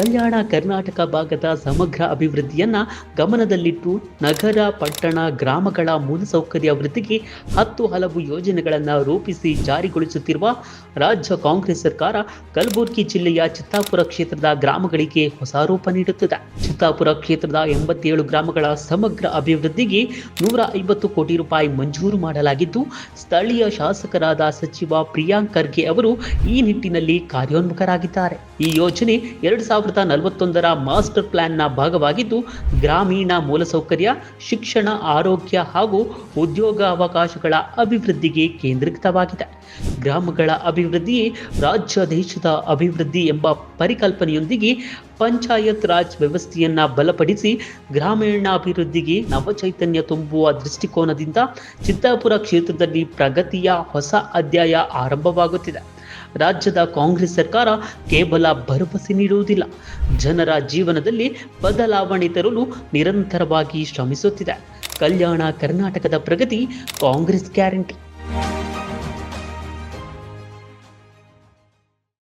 ಕಲ್ಯಾಣ ಕರ್ನಾಟಕ ಭಾಗದ ಸಮಗ್ರ ಅಭಿವೃದ್ಧಿಯನ್ನ ಗಮನದಲ್ಲಿಟ್ಟು ನಗರ, ಪಟ್ಟಣ, ಗ್ರಾಮಗಳ ಮೂಲಸೌಕರ್ಯ ವೃದ್ಧಿಗೆ 10 ಹಲವು ಯೋಜನೆಗಳನ್ನು ರೂಪಿಸಿ ಜಾರಿಗೊಳಿಸುತ್ತಿರುವ ರಾಜ್ಯ ಕಾಂಗ್ರೆಸ್ ಸರ್ಕಾರ ಕಲಬುರಗಿ ಜಿಲ್ಲೆಯ ಚಿತ್ತಾಪುರ ಕ್ಷೇತ್ರದ ಗ್ರಾಮಗಳಿಗೆ ಹೊಸ ರೂಪ ನೀಡುತ್ತಿದೆ. ಚಿತ್ತಾಪುರ ಕ್ಷೇತ್ರದ 87 ಗ್ರಾಮಗಳ ಸಮಗ್ರ ಅಭಿವೃದ್ಧಿಗೆ 150 ಕೋಟಿ ರೂಪಾಯಿ ಮಂಜೂರು ಮಾಡಲಾಗಿದ್ದು, ಸ್ಥಳೀಯ ಶಾಸಕರಾದ ಸಚಿವ ಪ್ರಿಯಾಂಕ್ ಖರ್ಗೆ ಅವರು ಈ ನಿಟ್ಟಿನಲ್ಲಿ ಕಾರ್ಯೋನ್ಮುಖರಾಗಿದ್ದಾರೆ. ಈ ಯೋಜನೆ 2041ರ ಮಾಸ್ಟರ್ ಪ್ಲಾನ್ನ ಭಾಗವಾಗಿದ್ದು, ಗ್ರಾಮೀಣ ಮೂಲಸೌಕರ್ಯ, ಶಿಕ್ಷಣ, ಆರೋಗ್ಯ ಹಾಗೂ ಉದ್ಯೋಗಾವಕಾಶಗಳ ಅಭಿವೃದ್ಧಿಗೆ ಕೇಂದ್ರೀಕೃತವಾಗಿದೆ. ಗ್ರಾಮಗಳ ಅಭಿವೃದ್ಧಿಯೇ ರಾಜ್ಯ ದೇಶದ ಅಭಿವೃದ್ಧಿ ಎಂಬ ಪರಿಕಲ್ಪನೆಯೊಂದಿಗೆ ಪಂಚಾಯತ್ ರಾಜ್ ವ್ಯವಸ್ಥೆಯನ್ನ ಬಲಪಡಿಸಿ ಗ್ರಾಮೀಣಾಭಿವೃದ್ಧಿಗೆ ನವಚೈತನ್ಯ ತುಂಬುವ ದೃಷ್ಟಿಕೋನದಿಂದ ಚಿತ್ತಾಪುರ ಕ್ಷೇತ್ರದಲ್ಲಿ ಪ್ರಗತಿಯ ಹೊಸ ಅಧ್ಯಾಯ ಆರಂಭವಾಗುತ್ತಿದೆ. ರಾಜ್ಯದ ಕಾಂಗ್ರೆಸ್ ಸರ್ಕಾರ ಕೇವಲ ಭರವಸೆ ನೀಡುವುದಿಲ್ಲ, ಜನರ ಜೀವನದಲ್ಲಿ ಬದಲಾವಣೆ ತರಲು ನಿರಂತರವಾಗಿ ಶ್ರಮಿಸುತ್ತಿದೆ. ಕಲ್ಯಾಣ ಕರ್ನಾಟಕದ ಪ್ರಗತಿ ಕಾಂಗ್ರೆಸ್ ಗ್ಯಾರಂಟಿ.